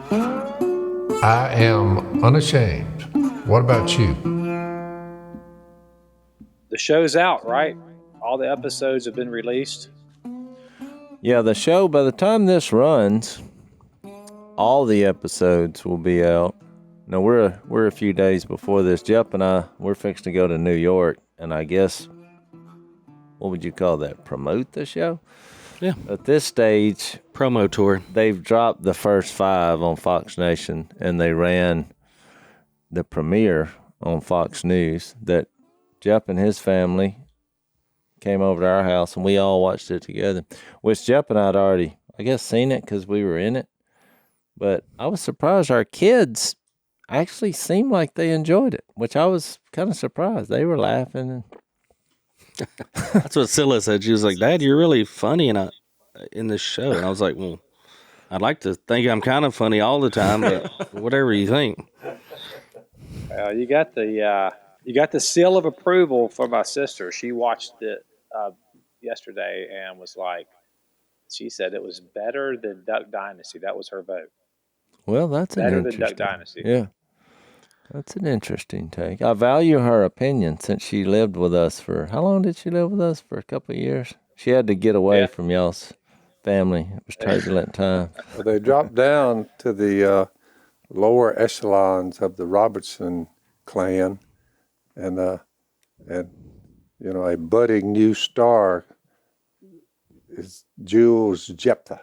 I am unashamed. What about you? The show's out, right? All the episodes have been released. Yeah, the show, by the time this runs, all the episodes will be out. No, we're a few days before this. Jep and I, we're fixing to go to New York, and I guess, what would you call that? Promote the show? Yeah. At this stage, Promo tour. they've dropped the first 5 on Fox Nation, and they ran the premiere on Fox News that Jep and his family came over to our house, and we all watched it together, which Jep and I had already, I guess, seen it because we were in it. But I was surprised our kids actually seemed like they enjoyed it, which I was kind of surprised. They were laughing. That's what Scylla said. She was like, "Dad, you're really funny in this show." And I was like, "Well, I'd like to think I'm kind of funny all the time, but whatever you think." You got the seal of approval from my sister. She watched it yesterday and was like, she said it was better than Duck Dynasty. That was her vote. Well, that's better than Duck Dynasty. Yeah, that's an interesting take. I value her opinion since she lived with us for, how long did she live with us? For a couple of years. She had to get away from y'all's family. It was turbulent time. Well, they dropped down to the lower echelons of the Robertson clan, and you know, a budding new star is Jules Jepta.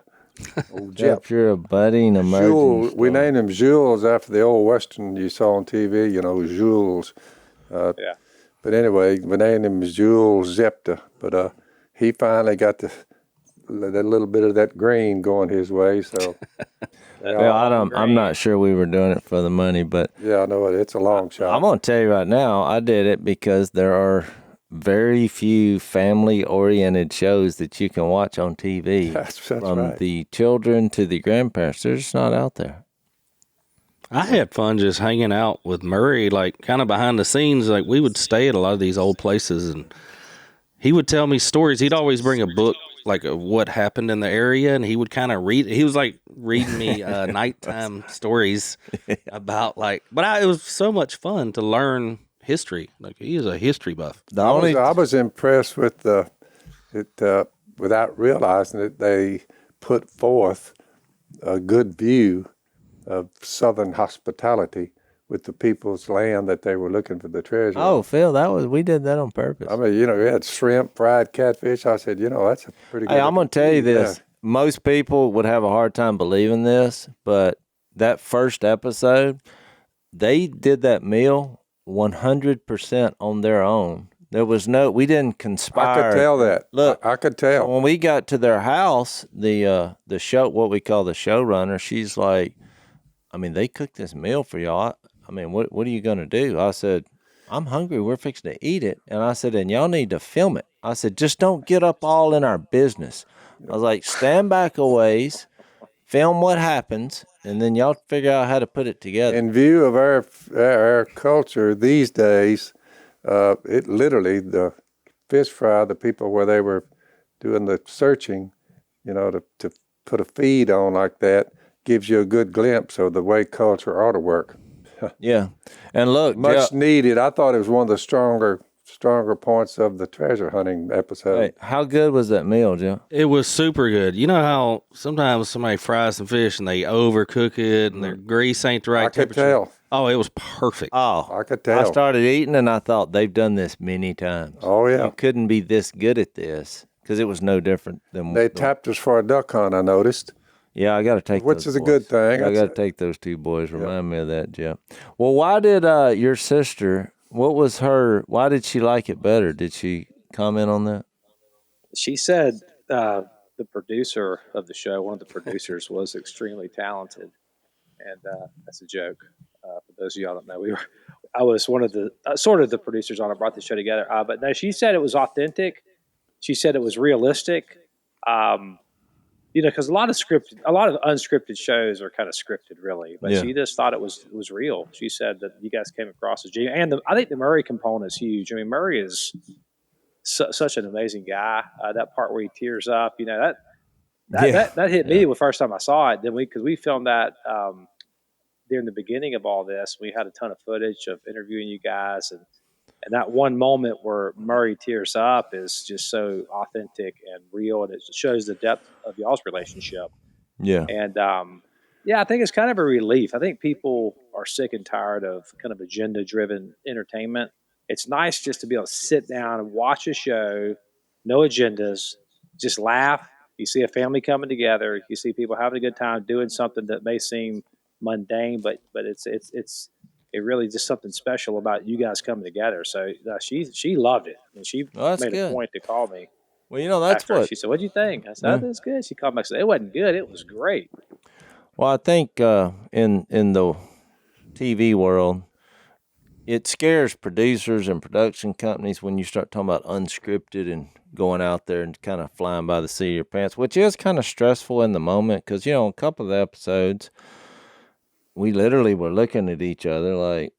Old Jep. You're a budding emerging Jules, star. we named him Jules after the old Western you saw on TV, you know, Jules. Yeah. But anyway, we named him Jules Jepta. But he finally got that little bit of that green going his way. So, Well, I'm not sure we were doing it for the money, but yeah, I know it's a long shot. I'm going to tell you right now, I did it because there are very few family-oriented shows that you can watch on TV. That's from right. the children to the grandparents. They're just not out there. I had fun just hanging out with Murray, like kind of behind the scenes. Like we would stay at a lot of these old places, and he would tell me stories. He'd always bring a book, like of what happened in the area, and he would kind of read. He was like reading me nighttime stories about it was so much fun to learn history. Like he is a history buff. I was impressed with without realizing it, they put forth a good view of Southern hospitality with the people's land that they were looking for the treasure. Oh, Phil, we did that on purpose. I mean, you know, we had shrimp, fried catfish. I said, you know, that's a pretty good. Hey, I'm going to tell you this. Yeah. Most people would have a hard time believing this, but that first episode, they did that meal 100% on their own. There was we didn't conspire. I could tell that. Look, I could tell. When we got to their house, the show, what we call the showrunner, she's like, I mean, they cooked this meal for y'all. I mean, what are you going to do? I said, I'm hungry. We're fixing to eat it. And I said, and y'all need to film it. I said, just don't get up all in our business. I was like, stand back a ways, film what happens, and then y'all figure out how to put it together. In view of our culture these days, it literally, the fish fry, the people where they were doing the searching, you know, to put a feed on like that, gives you a good glimpse of the way culture ought to work. Yeah. And look, much needed. I thought it was one of the stronger points of the treasure hunting episode. Hey, how good was that meal, Jim? It was super good. You know how sometimes somebody fries some fish and they overcook it and their grease ain't the right temperature? I could tell. Oh, it was perfect. Oh, I could tell. I started eating and I thought they've done this many times. Oh, yeah. You couldn't be this good at this because it was no different than... They tapped us for a duck hunt, I noticed. Yeah, I got to take which those is a boys. good thing. I got to take those two boys. Remind me of that, Jeff. Well, why did your sister, why did she like it better? Did she comment on that? She said the producer of the show, one of the producers, was extremely talented. And that's a joke. For those of y'all that know, I was one of the sort of the producers on it, brought the show together. But no, she said it was authentic. She said it was realistic. You know, because a lot of unscripted shows are kind of scripted, really. But she just thought it was real. She said that you guys came across as genuine, and I think the Murray component is huge. I mean, Murray is such an amazing guy. That part where he tears up, you know, that hit me the first time I saw it. Then because we filmed that here in the beginning of all this, we had a ton of footage of interviewing you guys, and that one moment where Murray tears up is just so authentic and real, and it shows the depth of y'all's relationship. Yeah. And yeah, I think it's kind of a relief. I think people are sick and tired of kind of agenda-driven entertainment. It's nice just to be able to sit down and watch a show, no agendas, just laugh. You see a family coming together. You see people having a good time doing something that may seem mundane, but it's really just something special about you guys coming together. So she loved it, and she Well, that's made a good. point to call me Well, that's after. what. She said, "What'd you think?" I said, "I think it's good." She called me and said, "It wasn't good. It was great." Well, I think in the TV world, it scares producers and production companies when you start talking about unscripted and going out there and kind of flying by the seat of your pants, which is kind of stressful in the moment because, a couple of the episodes, we literally were looking at each other like,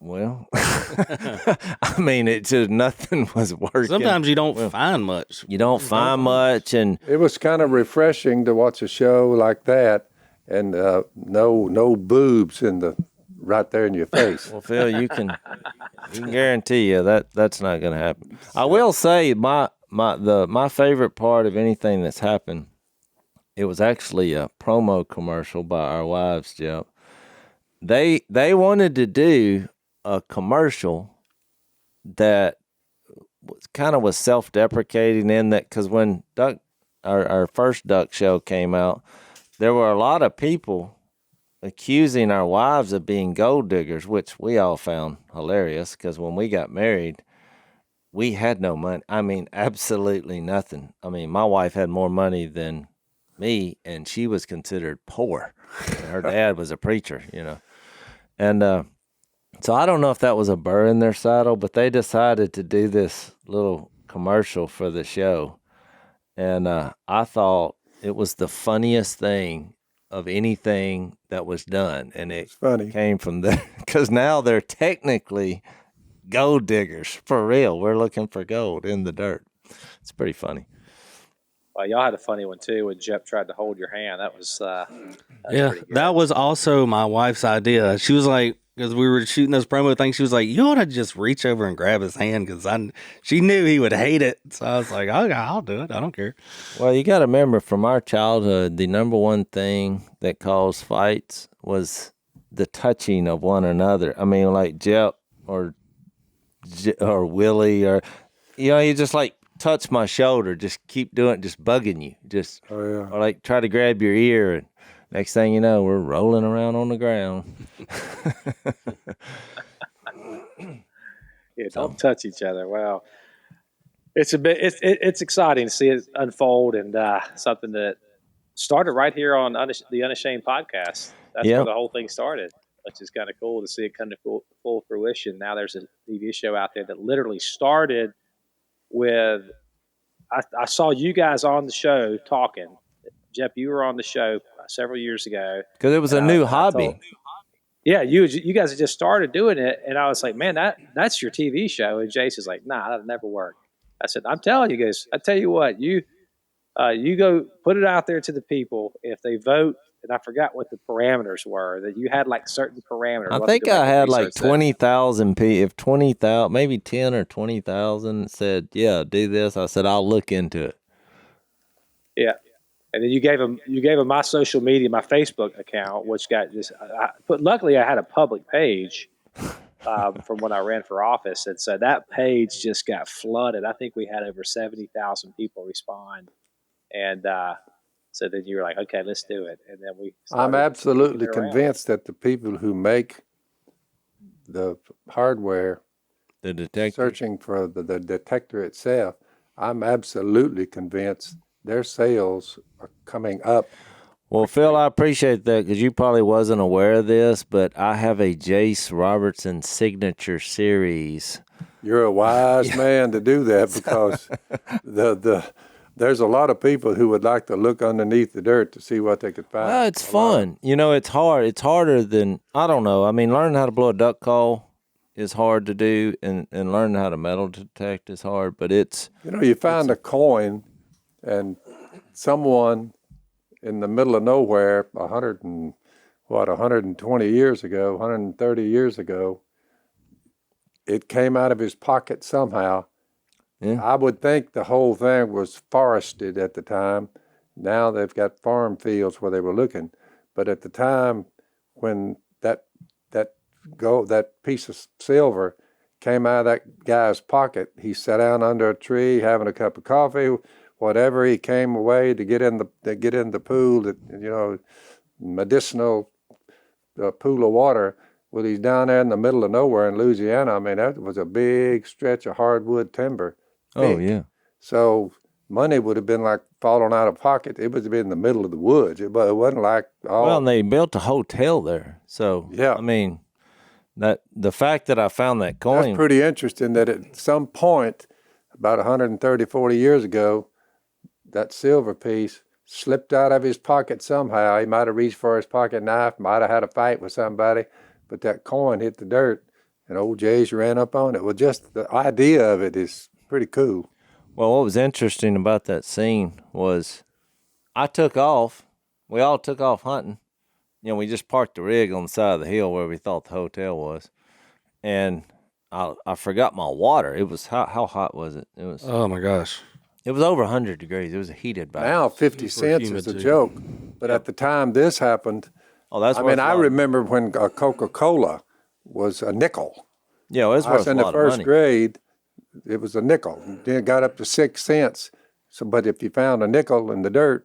well, I mean, it just nothing was working. Sometimes you don't find much. You don't find much, and It was kind of refreshing to watch a show like that, and no boobs right there in your face. well, Phil, you can guarantee you that's not going to happen. I will say my favorite part of anything that's happened, it was actually a promo commercial by our wives, Jep. They wanted to do a commercial that was self-deprecating in that, because when our first Duck show came out, there were a lot of people accusing our wives of being gold diggers, which we all found hilarious because when we got married, we had no money. I mean, absolutely nothing. I mean, my wife had more money than me, and she was considered poor. Her dad was a preacher, And so I don't know if that was a burr in their saddle, but they decided to do this little commercial for the show. And I thought it was the funniest thing of anything that was done. And it came from there because now they're technically gold diggers for real. We're looking for gold in the dirt. It's pretty funny. Well, y'all had a funny one too when Jep tried to hold your hand. That was that was also my wife's idea. She was like, because we were shooting those promo things, she was like, "You ought to just reach over and grab his hand," because she knew he would hate it. So I was like, "Okay, I'll do it. I don't care." Well, you got to remember, from our childhood, the number one thing that caused fights was the touching of one another. I mean, like Jep or Willie, or you just like touch my shoulder, just keep doing it, just bugging you, or like try to grab your ear, and next thing you know, we're rolling around on the ground. Yeah, don't touch each other. Wow, it's it's exciting to see it unfold, and something that started right here on the Unashamed podcast. That's where the whole thing started, which is kind of cool to see it come to full fruition. Now there's a TV show out there that literally started with. I saw you guys on the show talking. Jep, you were on the show several years ago because it was a new hobby. You guys had just started doing it, and I was like, "Man, that's your TV show." And Jase is like, "Nah, that'll never work." I said, "I'm telling you guys. I tell you what, you go put it out there to the people. If they vote, and I forgot what the parameters were. That you had like certain parameters. I think I had like 20,000 people. If 20,000, maybe 10 or 20,000 said, "Yeah, do this," I said, "I'll look into it." Yeah. And then you gave them my social media, my Facebook account, which got just. Luckily, I had a public page from when I ran for office, and so that page just got flooded. I think we had over 70,000 people respond, and so then you were like, "Okay, let's do it." And then we. I'm absolutely convinced that the people who make the hardware, the detector, searching for the detector itself, I'm absolutely convinced their sales are coming up. Well, Phil, I appreciate that because you probably wasn't aware of this, but I have a Jase Robertson signature series. You're a wise man to do that because there's a lot of people who would like to look underneath the dirt to see what they could find. Well, it's fun. It's hard. It's harder than, I don't know. I mean, learning how to blow a duck call is hard to do, and learning how to metal detect is hard, but it's... you find a coin, and someone in the middle of nowhere, 120 years ago, 130 years ago, it came out of his pocket somehow. Yeah. I would think the whole thing was forested at the time. Now they've got farm fields where they were looking. But at the time when that piece of silver came out of that guy's pocket, he sat down under a tree having a cup of coffee, whatever. He came away to get in the pool, medicinal pool of water. Well, he's down there in the middle of nowhere in Louisiana. I mean, that was a big stretch of hardwood timber. Oh, Big. yeah. So money would have been like falling out of pocket. It would have been in the middle of the woods. It wasn't like Well, and they built a hotel there. So, Yeah. I mean, that the fact that I found that coin. That's pretty interesting that at some point, about 130, 40 years ago, that silver piece slipped out of his pocket somehow. He might have reached for his pocket knife, might have had a fight with somebody, but that coin hit the dirt, and old Jase ran up on it. Well, just the idea of it is pretty cool. Well, what was interesting about that scene was I took off. We all took off hunting. We just parked the rig on the side of the hill where we thought the hotel was. And I forgot my water. It was, how hot was it? Oh my gosh. It was over 100 degrees. It was a heated bath. Now 50 cents is a joke, but at the time this happened, Oh, that's I worth mean, a I lot. remember when Coca-Cola was a nickel. Yeah, it was I was worth a in the lot of first money. grade, it was a nickel. Then it got up to 6 cents. So, but if you found a nickel in the dirt,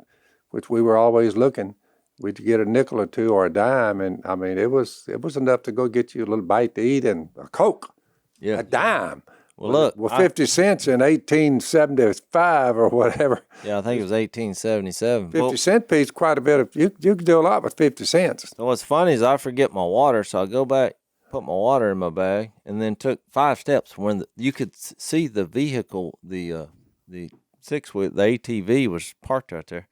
which we were always looking, we'd get a nickel or two or a dime, and I mean, it was enough to go get you a little bite to eat and a Coke, Yeah. a dime. Well, look. Well, 50 cents in 1875 or whatever. Yeah, I think it was 1877. 50-cent piece, quite a bit of, you can do a lot with 50 cents. So what's funny is I forget my water, so I go back, put my water in my bag, and then took 5 steps. When you could see the vehicle, the six-wheel, the ATV was parked right there.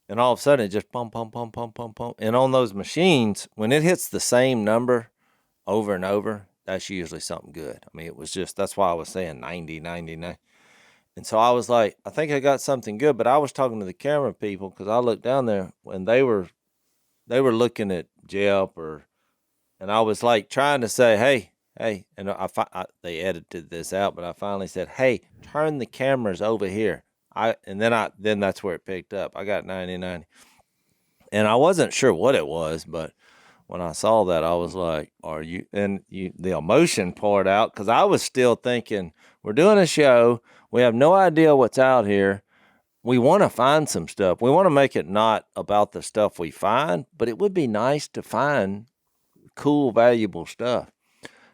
And all of a sudden, it just pump, pump, pump, pump, pump, pump. And on those machines, when it hits the same number over and over, that's usually something good. I mean, it was just, that's why I was saying 90, 99. And so I was like, I think I got something good. But I was talking to the camera people because I looked down there and they were looking at Jep and I was like trying to say, hey. And they edited this out, but I finally said, hey, turn the cameras over here. Then that's where it picked up. I got 90. And I wasn't sure what it was, but when I saw that, I was like, the emotion poured out because I was still thinking, we're doing a show. We have no idea what's out here. We want to find some stuff. We want to make it not about the stuff we find, but it would be nice to find cool, valuable stuff.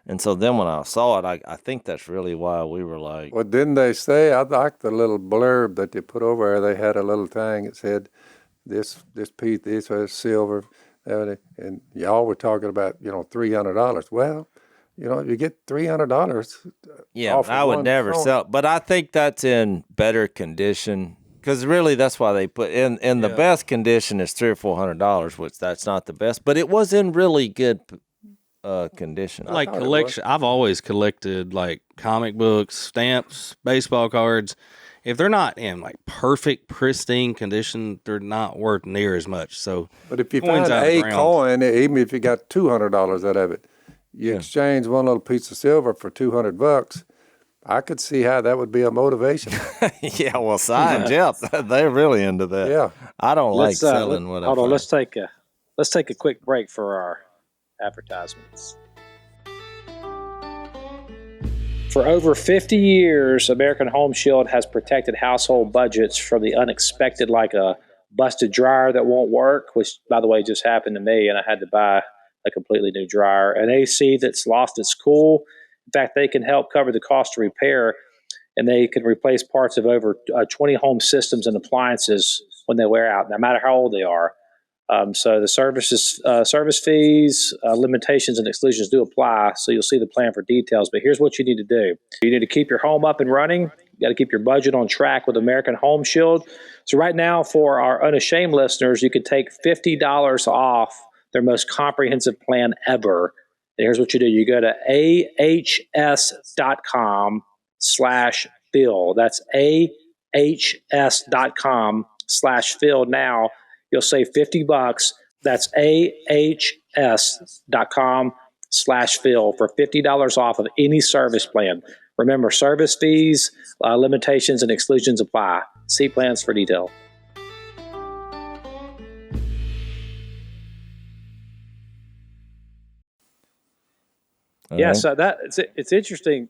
And so then when I saw it, I think that's really why we were like. Well, didn't they say, I like the little blurb that they put over there. They had a little thing that said, this piece, this was silver. And y'all were talking about, $300. Well, you get $300. Yeah, I would never sell. But I think that's in better condition because really that's why they put in the best condition is $300 or $400, which that's not the best. But it was in really good condition. Like collection, I've always collected like comic books, stamps, baseball cards. If they're not in like perfect, pristine condition, they're not worth near as much. So, but if you find a coin, even if you got $200 out of it, you exchange one little piece of silver for $200. I could see how that would be a motivation. Yeah, well, Si and Jep, they're really into that. Yeah, I don't like selling what I find. Hold on, let's take a quick break for our advertisements. For over 50 years, American Home Shield has protected household budgets from the unexpected, like a busted dryer that won't work, which, by the way, just happened to me, and I had to buy a completely new dryer. An AC that's lost its cool. In fact, they can help cover the cost to repair, and they can replace parts of over 20 home systems and appliances when they wear out, no matter how old they are. So the service fees, limitations, and exclusions do apply. So you'll see the plan for details. But here's what you need to do. You need to keep your home up and running. You got to keep your budget on track with American Home Shield. So right now, for our Unashamed listeners, you can take $50 off their most comprehensive plan ever. And here's what you do. You go to ahs.com/Phil. That's ahs.com/Phil now. You'll save $50. That's ahs.com/Phil for $50 off of any service plan. Remember, service fees, limitations, and exclusions apply. See plans for detail. Yeah, right. so that it's interesting.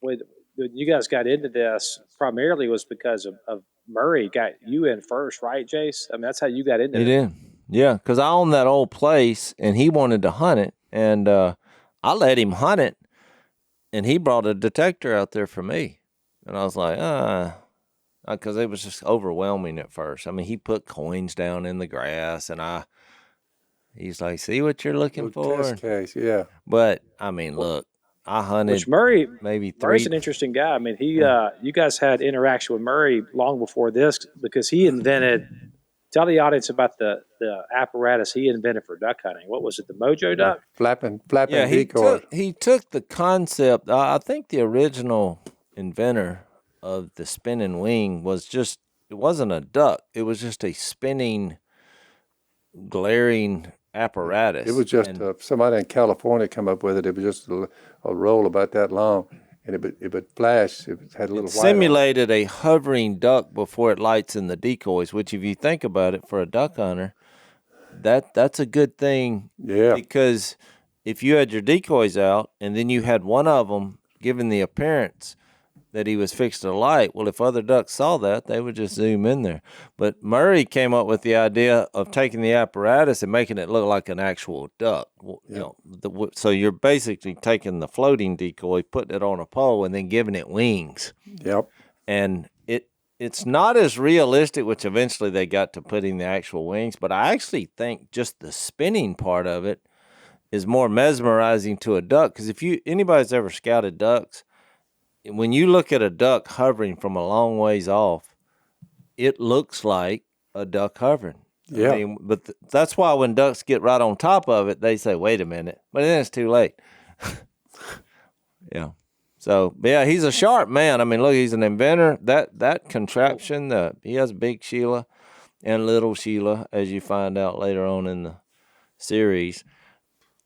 When you guys got into this, primarily was because of Murray got you in first, right, Jase? I mean, that's how you got into He it. did. Yeah, because I owned that old place, and he wanted to hunt it, and I let him hunt it, and he brought a detector out there for me, and I was like, because it was just overwhelming at first. I mean, he put coins down in the grass, and he's like, see what you're looking Little for? test case, yeah. But I mean, look, I hunted Which Murray's maybe an interesting guy. I mean, you guys had interaction with Murray long before this because he invented. Tell the audience about the apparatus he invented for duck hunting. What was it? The Mojo duck? Flapping Yeah, decoys. he took the concept. I think the original inventor of the spinning wing was just, it wasn't a duck. It was just a spinning, glaring apparatus. It was just somebody in California come up with it. It was just a roll about that long, and it would flash. It had a little white on it. Simulated a hovering duck before it lights in the decoys, which if you think about it, for a duck hunter, that's a good thing. Yeah. Because if you had your decoys out and then you had one of them giving the appearance that he was fixed to light, well, if other ducks saw that, they would just zoom in there. But Murray came up with the idea of taking the apparatus and making it look like an actual duck. You know, so you're basically taking the floating decoy, putting it on a pole, and then giving it wings. Yep. And it's not as realistic, which eventually they got to putting the actual wings, but I actually think just the spinning part of it is more mesmerizing to a duck. Because if anybody's ever scouted ducks, when you look at a duck hovering from a long ways off, it looks like a duck hovering. Yeah. I mean, but that's why when ducks get right on top of it, they say, wait a minute. But then it's too late. Yeah. So, yeah, he's a sharp man. I mean, look, he's an inventor. That contraption, he has Big Sheila and Little Sheila, as you find out later on in the series.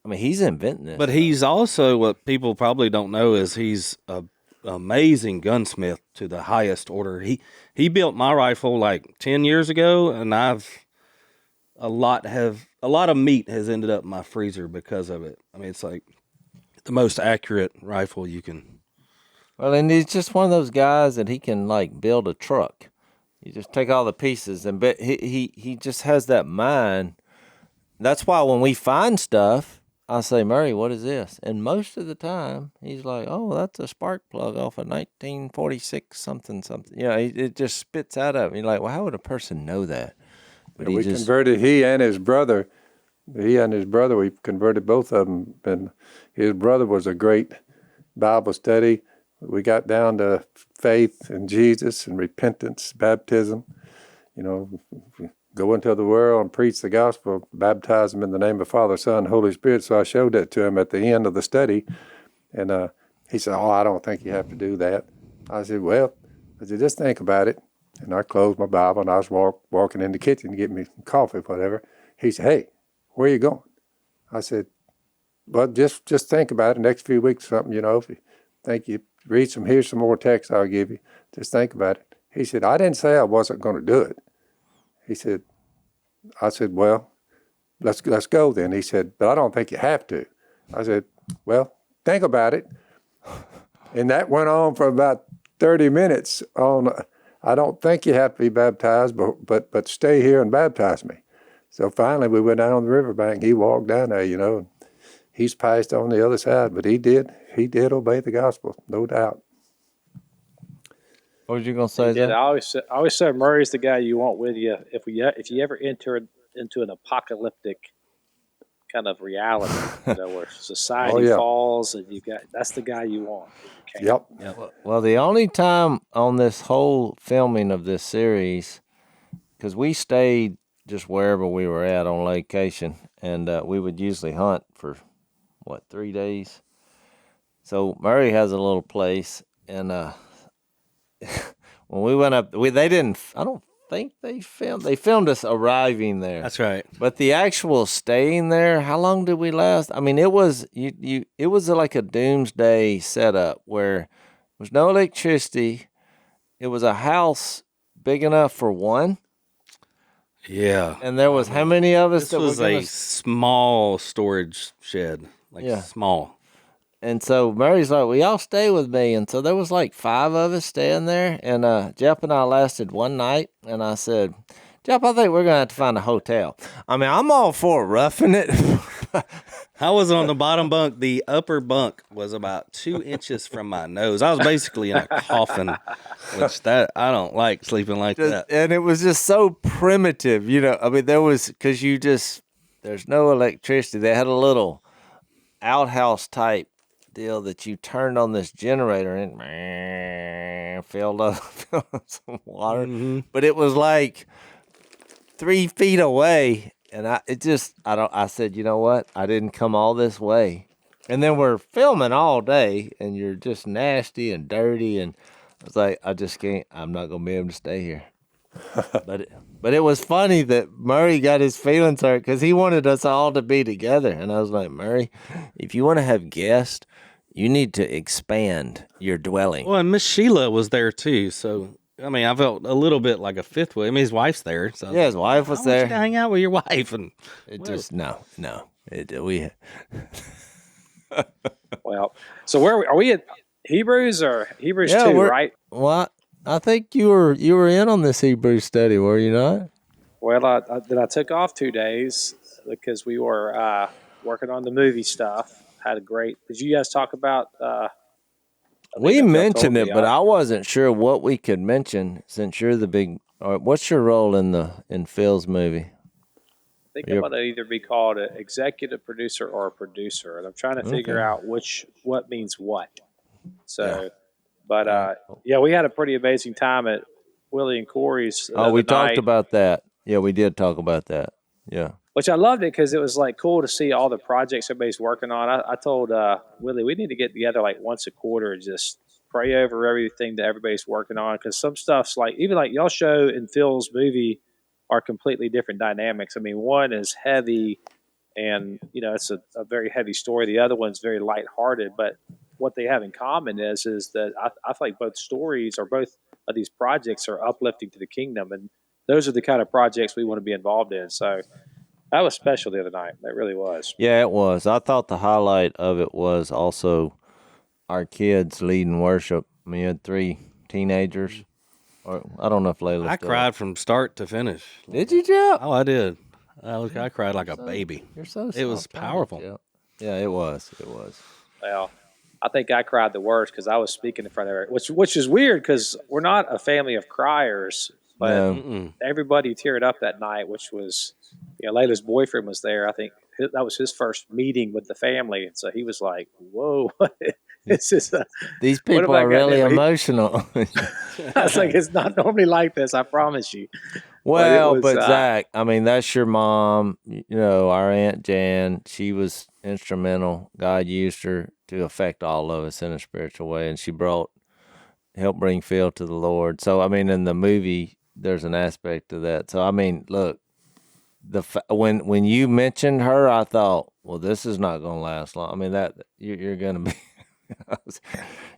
I mean, he's inventing this. But he's also, what people probably don't know is he's a amazing gunsmith to the highest order. He built my rifle like 10 years ago, and a lot of meat has ended up in my freezer because of it. I mean, it's like the most accurate rifle you can. Well, and he's just one of those guys that he can like build a truck. You just take all the pieces, and he just has that mind. That's why when we find stuff, I say, Murray, what is this? And most of the time, he's like, oh, that's a spark plug off of 1946 something. You know, it just spits out of it. You're like, well, how would a person know that? But we converted he and his brother. We converted both of them. And his brother was a great Bible study. We got down to faith in Jesus and repentance, baptism. You know, go into the world and preach the gospel, baptize them in the name of Father, Son, Holy Spirit. So I showed that to him at the end of the study. And he said, oh, I don't think you have to do that. I said, well, just think about it. And I closed my Bible, and I was walking in the kitchen to get me some coffee, whatever. He said, hey, where are you going? I said, well, just think about it. Next few weeks or something, you know, if you think you read here's some more text I'll give you. Just think about it. He said, I didn't say I wasn't going to do it. I said, well, let's go then. He said, but I don't think you have to. I said, well, think about it. And that went on for about 30 minutes on, I don't think you have to be baptized, but stay here and baptize me. So finally we went down on the riverbank. He walked down there, you know. He's passed on the other side, but he did obey the gospel, no doubt. What was you gonna say? I always say Murray's the guy you want with you if you ever enter into an apocalyptic kind of reality, you know, where society falls, and that's the guy you want. Yep. Well, the only time on this whole filming of this series, because we stayed just wherever we were at on location, and we would usually hunt for 3 days. So Murray has a little place, and when we went up, they didn't. I don't think they filmed us arriving there. That's right. But the actual staying there, how long did we last? I mean, it was it was like a doomsday setup where there was no electricity. It was a house big enough for one. Yeah. And there was how many of us This that was were a small storage shed, small. And so Mary's like, well, y'all stay with me. And so there was like 5 of us staying there. And Jep and I lasted one night. And I said, Jep, I think we're going to have to find a hotel. I mean, I'm all for roughing it. I was on the bottom bunk. The upper bunk was about 2 inches from my nose. I was basically in a coffin, which I don't like sleeping like that. And it was just so primitive, you know. I mean, because there's no electricity. They had a little outhouse type deal that you turned on this generator and filled up some water. Mm-hmm. But it was like 3 feet away. And I said, you know what? I didn't come all this way. And then we're filming all day and you're just nasty and dirty. And I was like, I just can't, I'm not going to be able to stay here. But it was funny that Murray got his feelings hurt because he wanted us all to be together. And I was like, Murray, if you want to have guests, you need to expand your dwelling. Well, and Miss Sheila was there too. So, I mean, I felt a little bit like a fifth wheel. I mean, his wife's there. So yeah, his wife was there. I want you to hang out with your wife. And we. Well, so where are we at? Hebrews or Hebrews 2, right? Well, I think you were in on this Hebrew study, were you not? Well, I took off 2 days because we were working on the movie stuff. Did you guys talk about? We mentioned it, but I wasn't sure what we could mention since you're the big. What's your role in Phil's movie? I think I'm going to either be called an executive producer or a producer, and I'm trying to figure out what means what. So, we had a pretty amazing time at Willie and Corey's. We talked about that. Yeah, we did talk about that. Yeah. Which I loved it because it was like cool to see all the projects everybody's working on. I told Willie we need to get together like once a quarter and just pray over everything that everybody's working on because some stuff's like even like y'all show in Phil's movie are completely different dynamics. I mean, one is heavy and it's a very heavy story. The other one's very lighthearted, but what they have in common is that I feel like both stories or both of these projects are uplifting to the kingdom, and those are the kind of projects we want to be involved in. So. That was special the other night. That really was. Yeah, it was. I thought the highlight of it was also our kids leading worship. I mean, you had 3 teenagers. Or I don't know if Layla. I cried from start to finish. Did you, Jep? Oh, I did. I cried like a baby. You're so soft. It was powerful. Jep. Yeah, it was. It was. Well, I think I cried the worst because I was speaking in front of everybody, which is weird because we're not a family of criers. But everybody teared up that night, which was, Layla's boyfriend was there. I think that was his first meeting with the family. And so he was like, whoa, it's just these people are really emotional. I was like, it's not normally like this, I promise you. Well, but Zach, I mean, that's your mom, our Aunt Jan. She was instrumental. God used her to affect all of us in a spiritual way. And she helped bring Phil to the Lord. So, I mean, in the movie, there's an aspect to that. So, I mean, look, when you mentioned her, I thought, well, this is not going to last long. I mean, that you're going to be,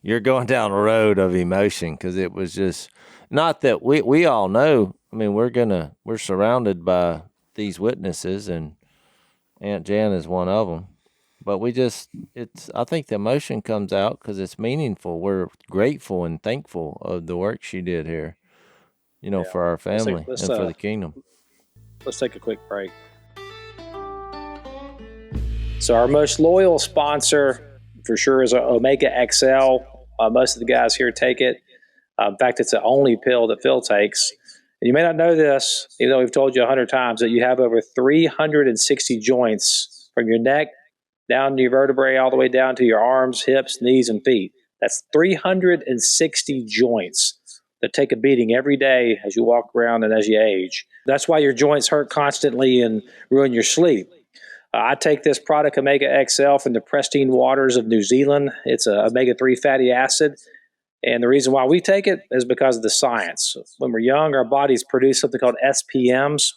you're going down a road of emotion because it was just not that we all know. I mean, we're surrounded by these witnesses, and Aunt Jan is one of them. But I think the emotion comes out because it's meaningful. We're grateful and thankful of the work she did here. For our family and for the kingdom. Let's take a quick break. So our most loyal sponsor for sure is Omega XL. Most of the guys here take it. In fact, it's the only pill that Phil takes. And you may not know this, even though we've told you 100 times, that you have over 360 joints from your neck down to your vertebrae, all the way down to your arms, hips, knees, and feet. That's 360 joints that take a beating every day as you walk around and as you age. That's why your joints hurt constantly and ruin your sleep. I take this product, Omega XL, from the pristine waters of New Zealand. It's a omega-3 fatty acid. And the reason why we take it is because of the science. When we're young, our bodies produce something called SPMs.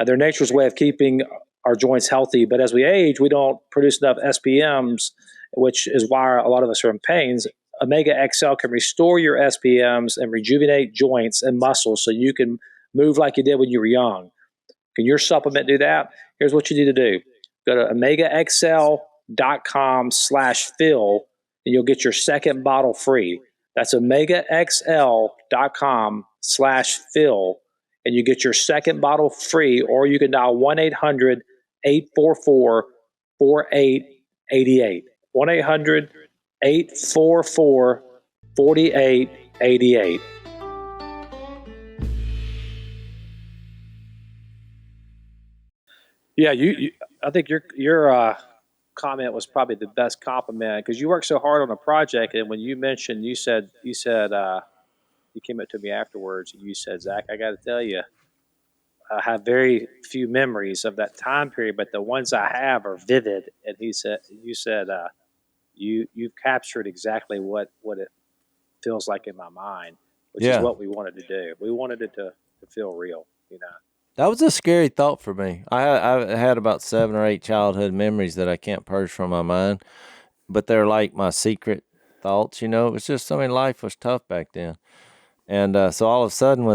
They're nature's way of keeping our joints healthy. But as we age, we don't produce enough SPMs, which is why a lot of us are in pains. Omega XL can restore your SPMs and rejuvenate joints and muscles so you can move like you did when you were young. Can your supplement do that? Here's what you need to do. Go to omegaxl.com/Phil and you'll get your second bottle free. That's omegaxl.com/Phil and you get your second bottle free, or you can dial 1-800-844-4888. 1-800-844-4888. Yeah, I think your comment was probably the best compliment because you worked so hard on a project, and when you mentioned, you said you came up to me afterwards, and you said, Zach, I got to tell you, I have very few memories of that time period, but the ones I have are vivid. And you said, you've captured exactly what it feels like in my mind, which is what we wanted to do. We wanted it to feel real, That was a scary thought for me. I had about 7 or 8 childhood memories that I can't purge from my mind, but they're like my secret thoughts. It was just, life was tough back then. And so all of a sudden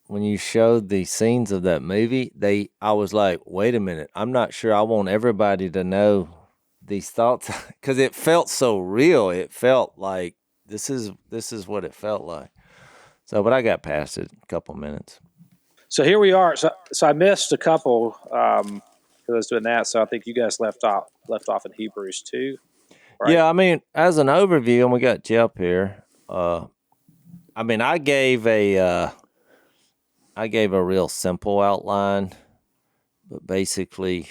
when you showed the scenes of that movie, I was like, wait a minute, I'm not sure I want everybody to know these thoughts because it felt so real. It felt like this is what it felt like. So, but I got past it in a couple minutes. So here we are. So I missed a couple because I was doing that. So I think you guys left off in Hebrews 2. Right? Yeah, as an overview, and we got Jep here. I gave a real simple outline, but basically,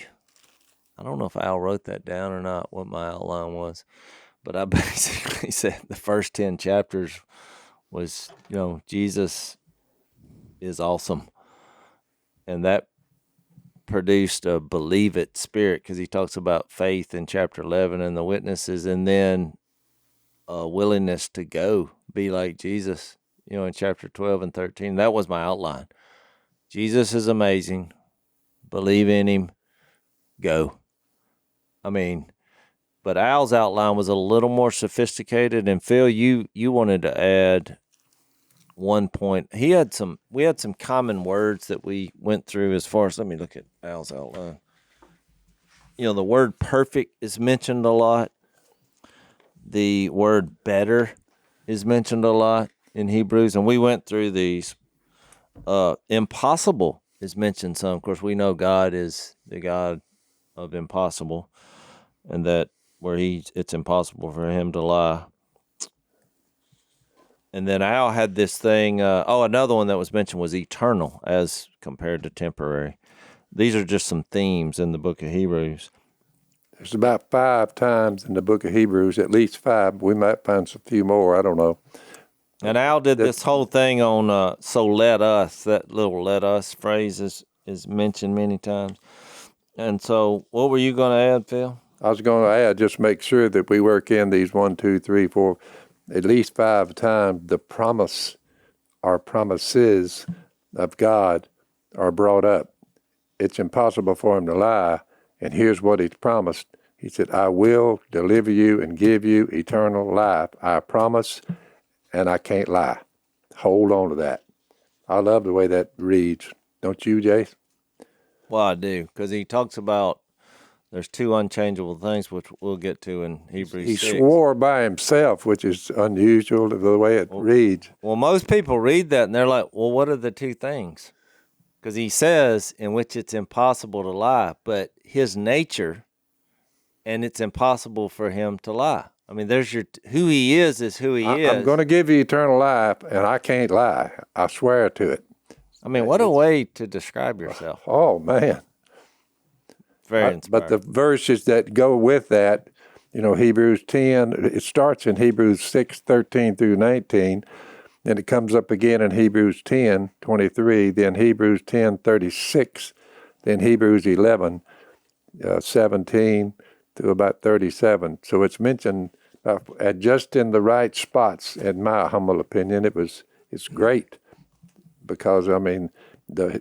I don't know if Al wrote that down or not, what my outline was, but I basically said the first 10 chapters was, Jesus is awesome. And that produced a believe it spirit because he talks about faith in chapter 11 and the witnesses, and then a willingness to go be like Jesus, in chapter 12 and 13. That was my outline. Jesus is amazing. Believe in him. Go. But Al's outline was a little more sophisticated, and Phil, you wanted to add one point. We had some common words that we went through as far as, let me look at Al's outline. The word perfect is mentioned a lot. The word better is mentioned a lot in Hebrews, and we went through these. Impossible is mentioned some. Of course, we know God is the God of impossible, and that where it's impossible for him to lie. And then Al had this thing, another one that was mentioned was eternal as compared to temporary. These are just some themes in the book of Hebrews. There's about 5 times in the book of Hebrews, at least 5. We might find a few more, I don't know. And Al did this whole thing on, so let us, that little let us phrase is mentioned many times. And so what were you going to add, Phil? I was going to add, just make sure that we work in these 1, 2, 3, 4, at least 5 times the promise or promises of God are brought up. It's impossible for him to lie, and here's what he's promised. He said, I will deliver you and give you eternal life. I promise, and I can't lie. Hold on to that. I love the way that reads. Don't you, Jase? Well, I do, because he talks about there's 2 unchangeable things, which we'll get to in Hebrews 6. He swore by himself, which is unusual the way it reads. Well, most people read that, and they're like, well, what are the 2 things? Because he says in which it's impossible to lie, but his nature, and it's impossible for him to lie. There's who he is who he is. I'm going to give you eternal life, and I can't lie. I swear to it. What a way to describe yourself. Oh, man. Very inspiring. But the verses that go with that, Hebrews 10, it starts in Hebrews 6, 13 through 19, then it comes up again in Hebrews 10, 23, then Hebrews 10, 36, then Hebrews 11, 17 to about 37. So it's mentioned at just in the right spots. In my humble opinion, it's great because I mean,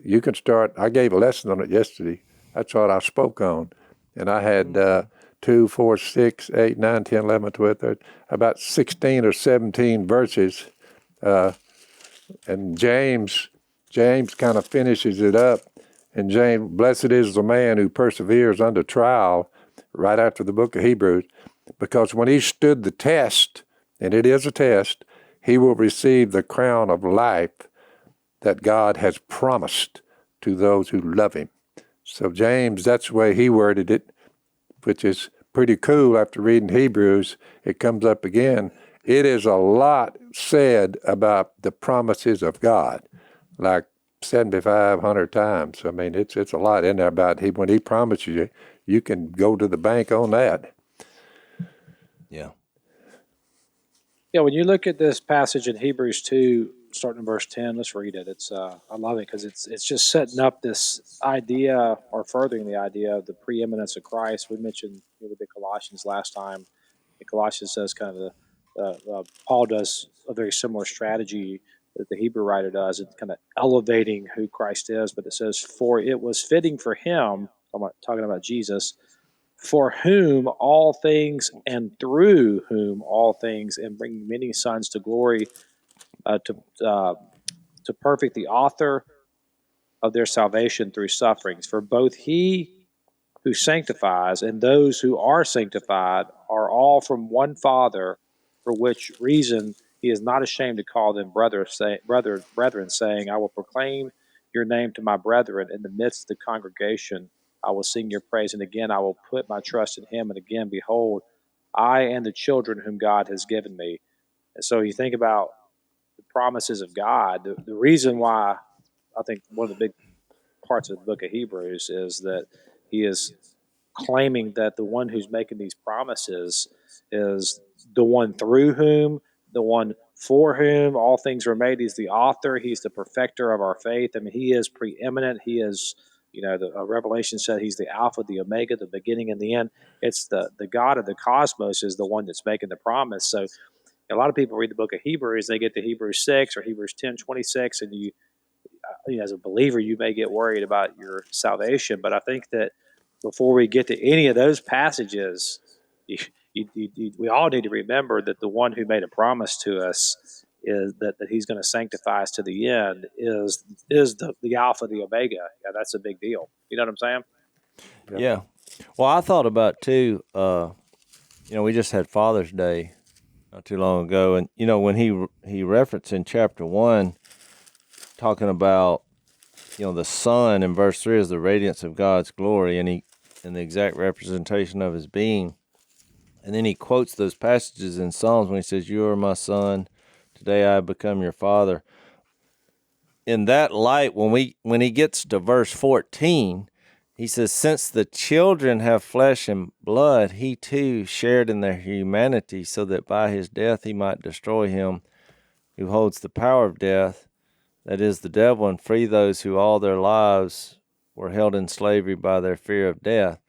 you can start. I gave a lesson on it yesterday. That's what I spoke on, and I had 2, 4, 6, 8, 9, 10, 11, 12, 13, about 16 or 17 verses, and James kind of finishes it up. And James, blessed is the man who perseveres under trial, right after the book of Hebrews, because when he stood the test, and it is a test, he will receive the crown of life that God has promised to those who love him. So James, that's the way he worded it, which is pretty cool. After reading Hebrews, it comes up again. It is a lot said about the promises of God, like 7,500 times. I mean, it's a lot in there about when he promises you, you can go to the bank on that. Yeah. Yeah, when you look at this passage in Hebrews 2, starting in verse 10, let's read it. It's I love it because it's just setting up this idea or furthering the idea of the preeminence of Christ. We mentioned with the Colossians last time. In Colossians says kind of Paul does a very similar strategy that the Hebrew writer does, it's kind of elevating who Christ is. But it says, "For it was fitting for him," talking about Jesus, "for whom all things and through whom all things, and bring many sons to glory, to perfect the author of their salvation through sufferings. For both he who sanctifies and those who are sanctified are all from one Father, for which reason he is not ashamed to call them brethren, saying, I will proclaim your name to my brethren in the midst of the congregation. I will sing your praise, and again I will put my trust in him, and again, behold, I and the children whom God has given me." And so you think about the promises of God. The reason why I think one of the big parts of the book of Hebrews is that he is claiming that the one who's making these promises is the one through whom, the one for whom all things were made. He's the author. He's the perfecter of our faith. I mean, he is preeminent. He is, the Revelation said he's the Alpha, the Omega, the beginning and the end. It's the God of the cosmos is the one that's making the promise. So a lot of people read the book of Hebrews, they get to Hebrews 6 or Hebrews 10:26, and you as a believer, you may get worried about your salvation. But I think that before we get to any of those passages, we all need to remember that the one who made a promise to us is that he's going to sanctify us to the end is the Alpha, the Omega. Yeah, that's a big deal. You know what I'm saying? Yeah. Well, I thought about too, we just had Father's Day not too long ago. And, when he referenced in chapter 1, talking about, the Son in verse 3 is the radiance of God's glory, and the exact representation of his being. And then he quotes those passages in Psalms when he says, "You are my son, today I have become your father." In that light, when he gets to verse 14, he says, "Since the children have flesh and blood, he too shared in their humanity, so that by his death he might destroy him who holds the power of death, that is the devil, and free those who all their lives were held in slavery by their fear of death."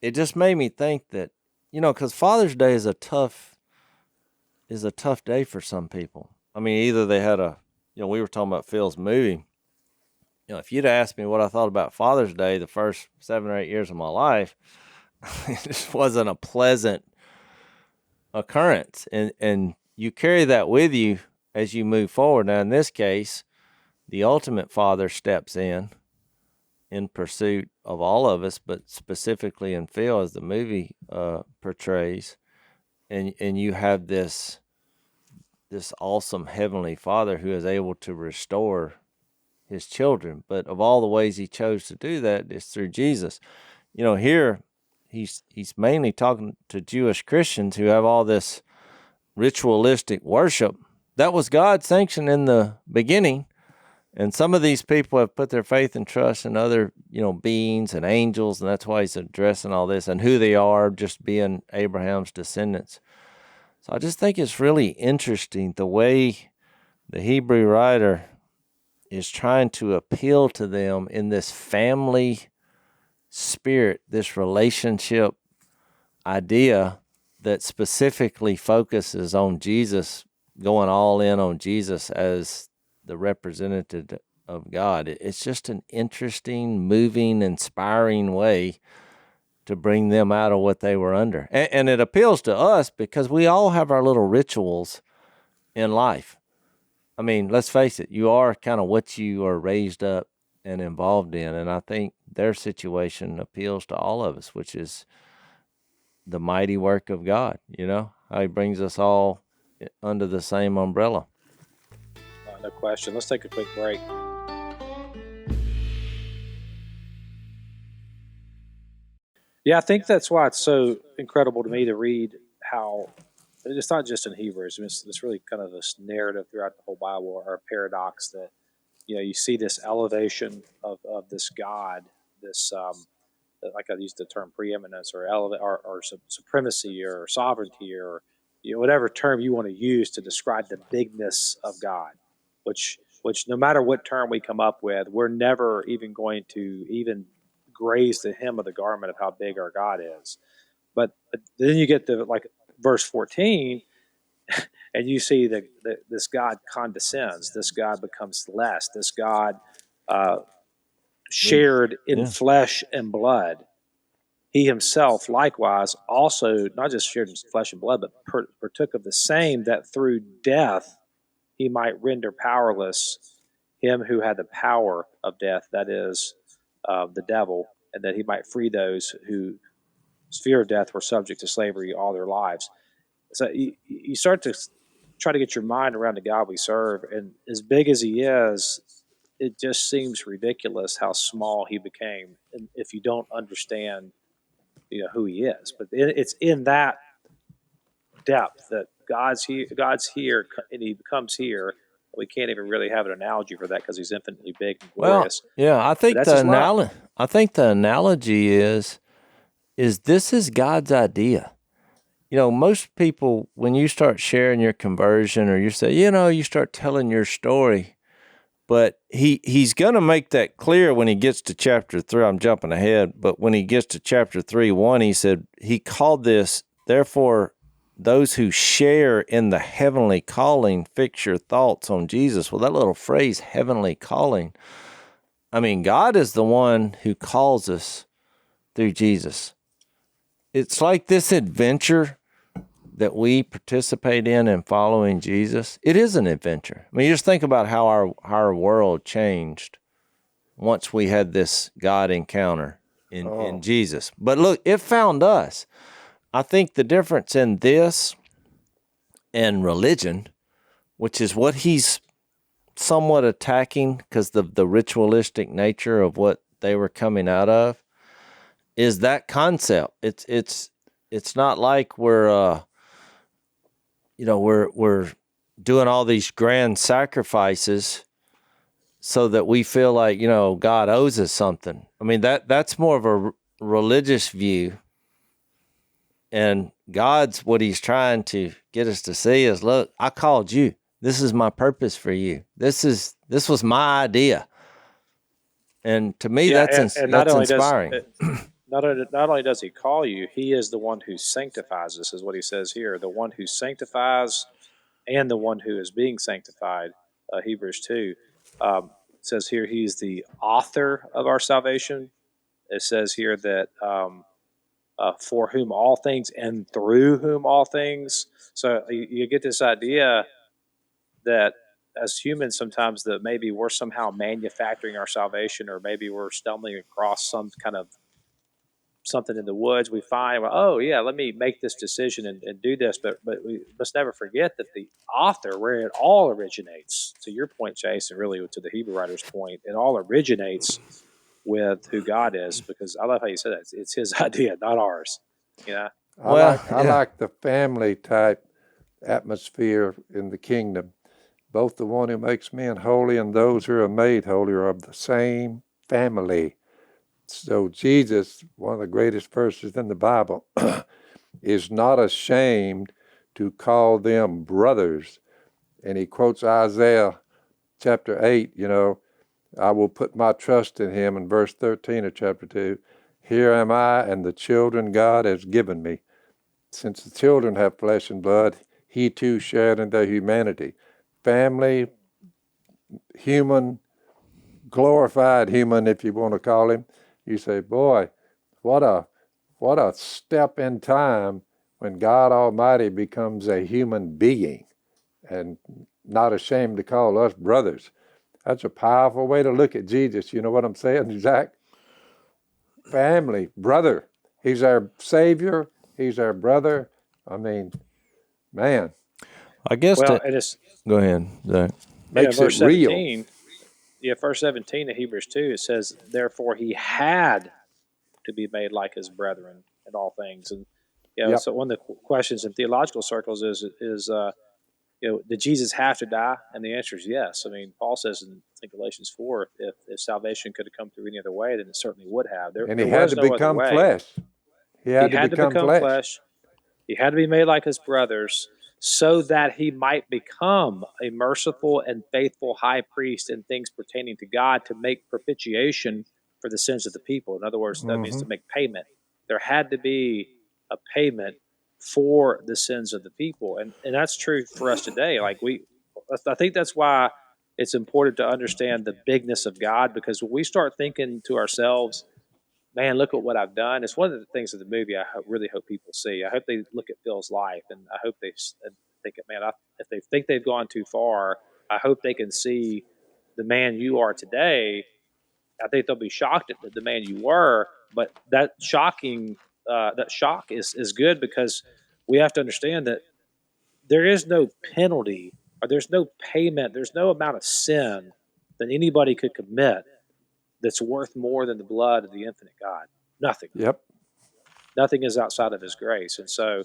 It just made me think that, because Father's Day is a tough day for some people. I mean, either they had we were talking about Phil's movie. If you'd asked me what I thought about Father's Day the first 7 or 8 years of my life, it just wasn't a pleasant occurrence. And you carry that with you as you move forward. Now, in this case, the ultimate Father steps in pursuit of all of us, but specifically in Phil, as the movie portrays, and you have this awesome Heavenly Father who is able to restore his children. But of all the ways he chose to do that is through Jesus. Here he's mainly talking to Jewish Christians who have all this ritualistic worship that was God's sanction in the beginning. And some of these people have put their faith and trust in other, beings and angels, and that's why he's addressing all this and who they are, just being Abraham's descendants. So I just think it's really interesting the way the Hebrew writer is trying to appeal to them in this family spirit, this relationship idea that specifically focuses on Jesus, going all in on Jesus as the representative of God. It's just an interesting, moving, inspiring way to bring them out of what they were under. And it appeals to us because we all have our little rituals in life. I mean, let's face it, you are kind of what you are raised up and involved in. And I think their situation appeals to all of us, which is the mighty work of God, how he brings us all under the same umbrella. No question. Let's take a quick break. Yeah, I think that's why it's so incredible to me to read how it's not just in Hebrews. I mean, it's really kind of this narrative throughout the whole Bible, or a paradox that, you see this elevation of this God, this, like I used the term preeminence or supremacy or sovereignty or whatever term you want to use to describe the bigness of God, which no matter what term we come up with, we're never even going to even graze the hem of the garment of how big our God is. But then you get to like verse 14, and you see that this God condescends. This God becomes less. This God shared in flesh and blood. He himself likewise also not just shared in flesh and blood, but partook of the same, that through death he might render powerless him who had the power of death, that is, the devil, and that he might free those who fear of death were subject to slavery all their lives. So you start to try to get your mind around the God we serve, and as big as he is, it just seems ridiculous how small he became, and if you don't understand, who he is. But it's in that depth that God's here, and he becomes here. We can't even really have an analogy for that because he's infinitely big and glorious. Well, yeah, I think the analogy is this is God's idea. Most people, when you start sharing your conversion, or you say, you start telling your story, but he's going to make that clear when he gets to chapter 3. I'm jumping ahead, but when he gets to chapter 3:1, he said, he called this, therefore, those who share in the heavenly calling, fix your thoughts on Jesus. Well, that little phrase, heavenly calling, I mean, God is the one who calls us through Jesus. It's like this adventure that we participate in following Jesus. It is an adventure. I mean, you just think about how our world changed once we had this God encounter in Jesus. But look, it found us. I think the difference in this and religion, which is what he's somewhat attacking because the ritualistic nature of what they were coming out of, is that concept. It's not like we're doing all these grand sacrifices so that we feel like, God owes us something. I mean, that's more of a religious view. And what he's trying to get us to see is, look, I called you. This is my purpose for you. This was my idea. And to me, that's inspiring. Not only does he call you, he is the one who sanctifies us, is what he says here. The one who sanctifies and the one who is being sanctified, Hebrews 2. Says here he's the author of our salvation. It says here that for whom all things and through whom all things. So you get this idea that as humans sometimes that maybe we're somehow manufacturing our salvation, or maybe we're stumbling across some kind of something in the woods. We find, well, oh yeah, let me make this decision and do this. But we must never forget that the author, where it all originates, to your point, Jase, and really to the Hebrew writer's point, it all originates with who God is, because I love how you said that. It's his idea, not ours. Yeah. I like the family type atmosphere in the kingdom. Both the one who makes men holy and those who are made holy are of the same family. So Jesus, one of the greatest verses in the Bible, is not ashamed to call them brothers. And he quotes Isaiah chapter 8, I will put my trust in him, in verse 13 of chapter 2. Here am I and the children God has given me. since the children have flesh and blood, he too shared in their humanity. Family, human, glorified human, if you want to call him. You say, boy, what a step in time when God Almighty becomes a human being and not ashamed to call us brothers. That's a powerful way to look at Jesus. You know what I'm saying, Zach? Family, brother. He's our Savior. He's our brother. I mean, man, I guess Well, and it's go ahead, Zach. makes verse it real. 17. Yeah, verse 17 of Hebrews 2, it says, therefore he had to be made like his brethren in all things. And, Yep. so one of the questions in theological circles is did Jesus have to die? And the answer is yes. I mean, Paul says in, I think, Galatians 4, if salvation could have come through any other way, then it certainly would have. And he had to become flesh. He had to become flesh. He had to be made like his brothers so that he might become a merciful and faithful high priest in things pertaining to God to make propitiation for the sins of the people. In other words, that means to make payment. There had to be a payment for the sins of the people. And that's true for us today. Like I think that's why it's important to understand the bigness of God, because when we start thinking to ourselves, man, look at what I've done. It's one of the things of the movie I really hope people see. I hope they look at Phil's life, and I hope they think, man, if they think they've gone too far, I hope they can see the man you are today. I think they'll be shocked at the man you were, but that shock is good, because we have to understand that there is no penalty, or there's no payment, there's no amount of sin that anybody could commit that's worth more than the blood of the infinite God. Nothing. Yep. Nothing is outside of his grace. And so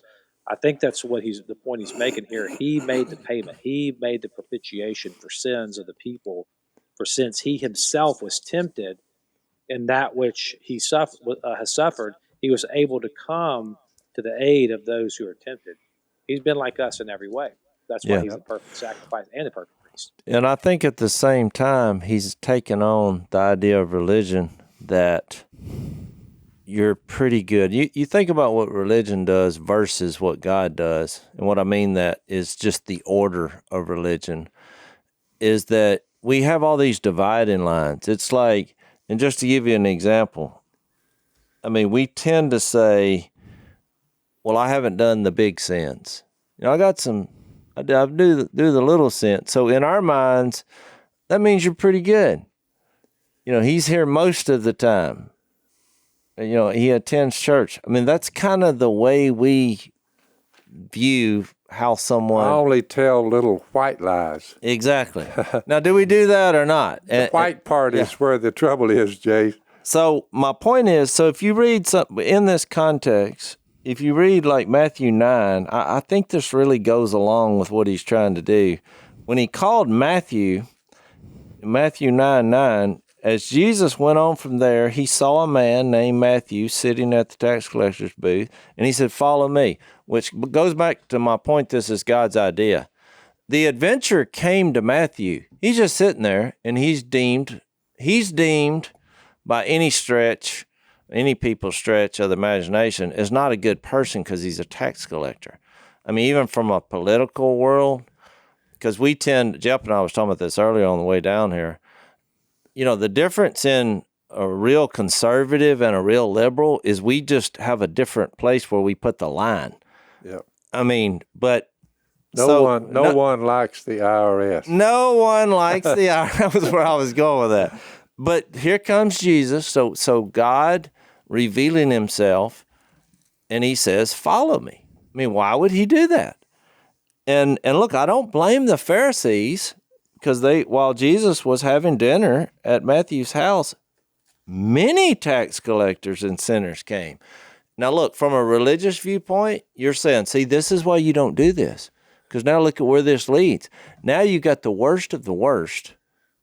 I think that's what the point he's making here. He made the payment. He made the propitiation for sins of the people, for since he himself was tempted in that which he has suffered, he was able to come to the aid of those who are tempted. He's been like us in every way. That's why he's the perfect sacrifice and the perfect priest. And I think at the same time, he's taken on the idea of religion that you're pretty good. You think about what religion does versus what God does. And what I mean that is just the order of religion is that we have all these dividing lines. It's like, and just to give you an example, I mean, we tend to say, well, I haven't done the big sins. You know, I do the little sins. So in our minds, that means you're pretty good. You know, he's here most of the time. You know, he attends church. I mean, that's kind of the way we view how someone... I only tell little white lies. Exactly. Now, do we do that or not? The white part is where the trouble is, Jay. So my point is, so if you read something in this context, if you read like Matthew 9, I think this really goes along with what he's trying to do. When he called Matthew 9:9, as Jesus went on from there, he saw a man named Matthew sitting at the tax collector's booth, and he said, follow me, which goes back to my point, this is God's idea. The adventure came to Matthew. He's just sitting there, and he's deemed by any people's stretch of the imagination is not a good person because he's a tax collector. I mean, even from a political world, because Jep and I was talking about this earlier on the way down here, you know, the difference in a real conservative and a real liberal is we just have a different place where we put the line. Yeah. I mean, but no one likes the IRS. No one likes the IRS. That was where I was going with that. But here comes Jesus. So God revealing himself, and he says, follow me. I mean, why would he do that? And look, I don't blame the Pharisees, because while Jesus was having dinner at Matthew's house, many tax collectors and sinners came. Now look, from a religious viewpoint, you're saying, see, this is why you don't do this, because now look at where this leads. Now you got the worst of the worst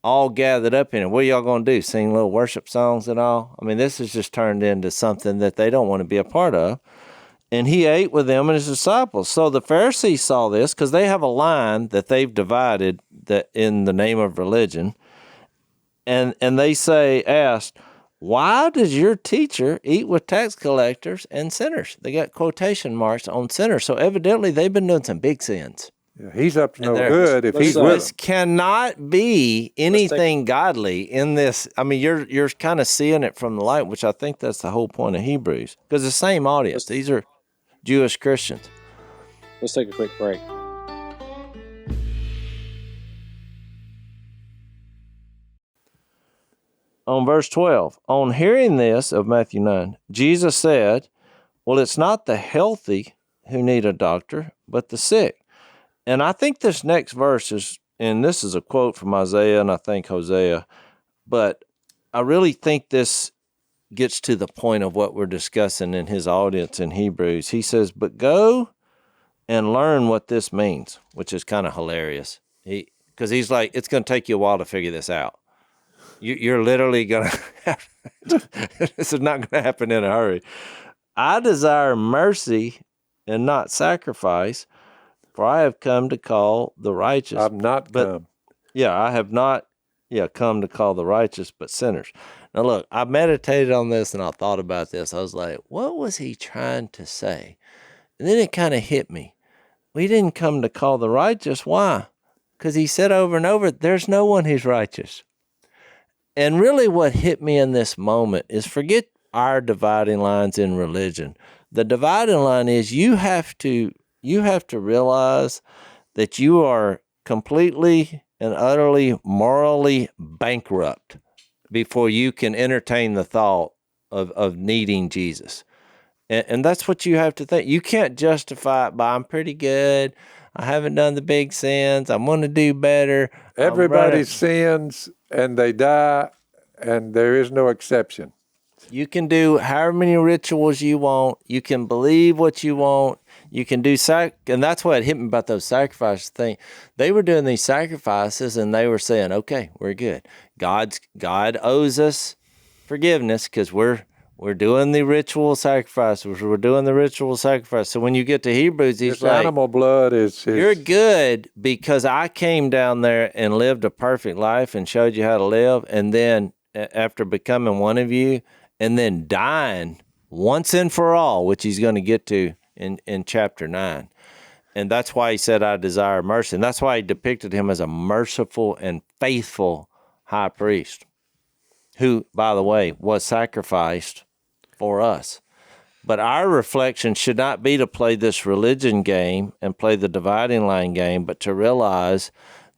all gathered up in it. What are y'all going to do, sing little worship songs and all? I mean, this has just turned into something that they don't want to be a part of. And he ate with them and his disciples. So the Pharisees saw this because they have a line that they've divided that in the name of religion. And they asked, why does your teacher eat with tax collectors and sinners? They got quotation marks on sinners. So evidently they've been doing some big sins. Yeah, he's up to And no they're- good if let's, he's uh, with This them. cannot be anything godly in this. I mean, you're kind of seeing it from the light, which I think that's the whole point of Hebrews, because the same audience. These are Jewish Christians. Let's take a quick break. On verse 12, on hearing this of Matthew 9, Jesus said, well, it's not the healthy who need a doctor, but the sick. And I think this next verse is, and this is a quote from Isaiah and I think Hosea, but I really think this gets to the point of what we're discussing in his audience in Hebrews. He says, but go and learn what this means, which is kind of hilarious. Because he's like, it's going to take you a while to figure this out. You're literally going to, this is not going to happen in a hurry. I desire mercy and not sacrifice, for I have come to call the righteous. I've not come. Yeah, I have not come to call the righteous, but sinners. Now look, I meditated on this and I thought about this. I was like, what was he trying to say? And then it kind of hit me. We didn't come to call the righteous. Why? Because he said over and over, there's no one who's righteous. And really what hit me in this moment is forget our dividing lines in religion. The dividing line is you have to realize that you are completely and utterly morally bankrupt before you can entertain the thought of needing Jesus. And that's what you have to think. You can't justify it by, I'm pretty good, I haven't done the big sins, I'm going to do better. Everybody sins and they die, and there is no exception. You can do however many rituals you want. You can believe what you want. You can do and that's what hit me about those sacrifices thing. They were doing these sacrifices and they were saying, okay, we're good. God owes us forgiveness because we're doing the ritual sacrifices. We're doing the ritual sacrifice. So when you get to Hebrews, he's This like, animal blood is you're good because I came down there and lived a perfect life and showed you how to live. And then after becoming one of you and then dying once and for all, which he's going to get to in chapter 9. And that's why he said, I desire mercy. And that's why he depicted him as a merciful and faithful high priest who, by the way, was sacrificed for us. But our reflection should not be to play this religion game and play the dividing line game, but to realize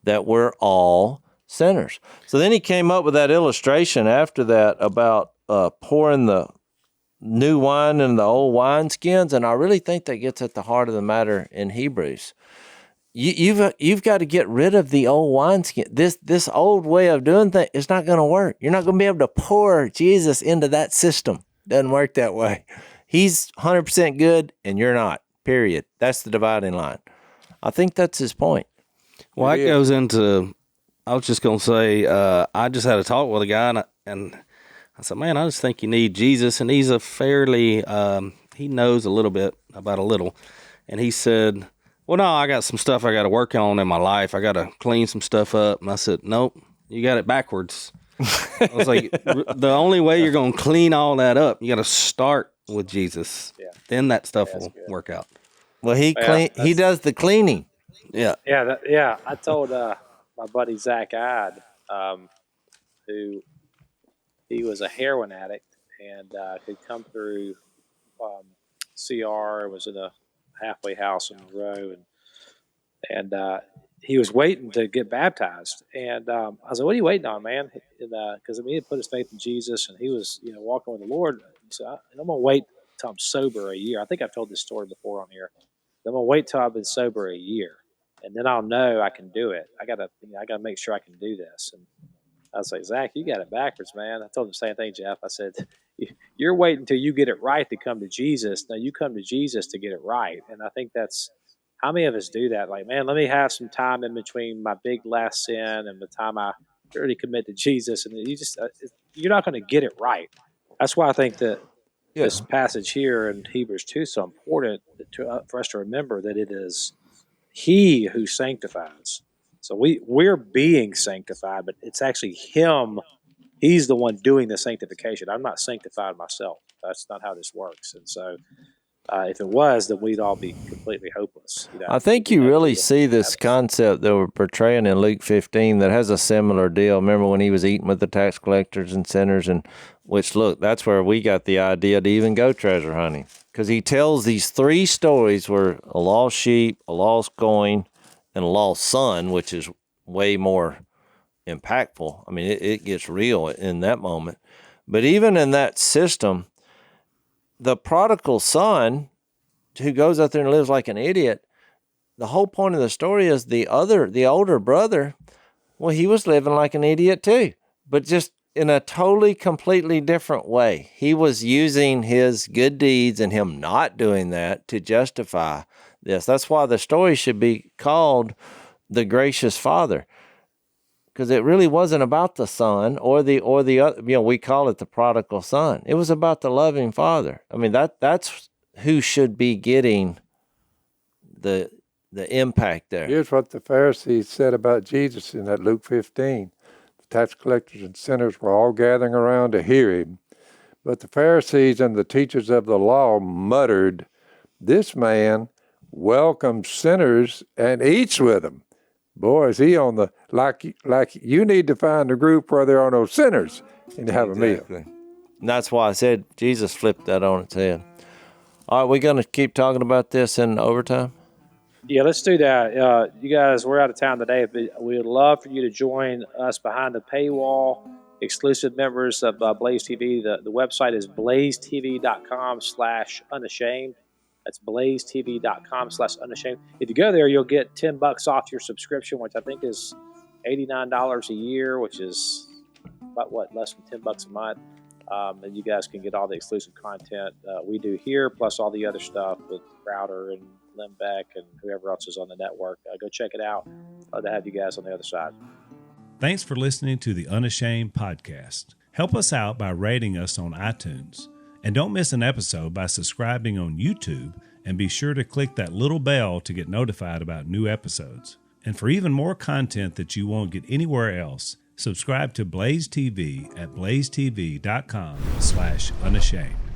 that we're all sinners. So then he came up with that illustration after that about pouring the new wine in the old wineskins, and I really think that gets at the heart of the matter in Hebrews. You've got to get rid of the old wineskin. This old way of doing things is not going to work. You're not going to be able to pour Jesus into that system. Doesn't work that way. He's 100% good, and you're not. Period. That's the dividing line. I think that's his point. Well, that goes into, I was just going to say, I just had a talk with a guy, and I said, man, I just think you need Jesus. And he's a fairly, he knows a little bit about a little. And he said, well, no, I got some stuff I got to work on in my life. I got to clean some stuff up. And I said, nope, you got it backwards. I was like, the only way you're going to clean all that up, you got to start with Jesus. Yeah. Then that stuff That's will good. work out. Well, he does the cleaning. Yeah. Yeah. I told my buddy Zach Ide, who he was a heroin addict and had come through CR, was in a halfway house in Monroe, and he was waiting to get baptized. And I was like, "What are you waiting on, man?" Because he had put his faith in Jesus, and he was, walking with the Lord. He said, "I'm gonna wait till I'm sober a year." I think I've told this story before on here. I'm gonna wait till I've been sober a year, and then I'll know I can do it. I gotta make sure I can do this. And I was like, Zach, you got it backwards, man. I told him the same thing, Jeff. I said, you're waiting until you get it right to come to Jesus. Now you come to Jesus to get it right. And I think that's, how many of us do that? Like, man, let me have some time in between my big last sin and the time I really commit to Jesus. And you're not going to get it right. That's why I think that this passage here in Hebrews 2 is so important for us to remember that it is He who sanctifies. So we're being sanctified, but it's actually Him He's the one doing the sanctification. I'm not sanctified myself. That's not how this works. And so, if it was, then we'd all be completely hopeless. I think you really see this concept that we're portraying in Luke 15 that has a similar deal. Remember when he was eating with the tax collectors and sinners, and which, look, that's where we got the idea to even go treasure hunting, because he tells these 3 stories where a lost sheep, a lost coin, and a lost son, which is way more impactful. I mean, it gets real in that moment. But even in that system, the prodigal son who goes out there and lives like an idiot, the whole point of the story is the older brother, well, he was living like an idiot too, but just in a totally, completely different way. He was using his good deeds and him not doing that to justify this. That's why the story should be called The Gracious Father, because it really wasn't about the son or the other, we call it the prodigal son. It was about the loving father. I mean, that's who should be getting the impact there. Here's what the Pharisees said about Jesus in that Luke 15. The tax collectors and sinners were all gathering around to hear him. But the Pharisees and the teachers of the law muttered, "This man welcomes sinners and eats with them." Boy, is he on the, like you need to find a group where there are no sinners and have a meal. And that's why I said Jesus flipped that on its head. All right, we're going to keep talking about this in overtime? Yeah, let's do that. You guys, we're out of town today, but we would love for you to join us behind the paywall, exclusive members of Blaze TV. The website is blazetv.com/unashamed. That's blazetv.com/unashamed. If you go there, you'll get $10 off your subscription, which I think is $89 a year, which is about less than $10 a month. And you guys can get all the exclusive content we do here, plus all the other stuff with Crowder and Limbeck and whoever else is on the network. Go check it out. Love to have you guys on the other side. Thanks for listening to the Unashamed podcast. Help us out by rating us on iTunes. And don't miss an episode by subscribing on YouTube, and be sure to click that little bell to get notified about new episodes. And for even more content that you won't get anywhere else, subscribe to Blaze TV at blazetv.com/unashamed.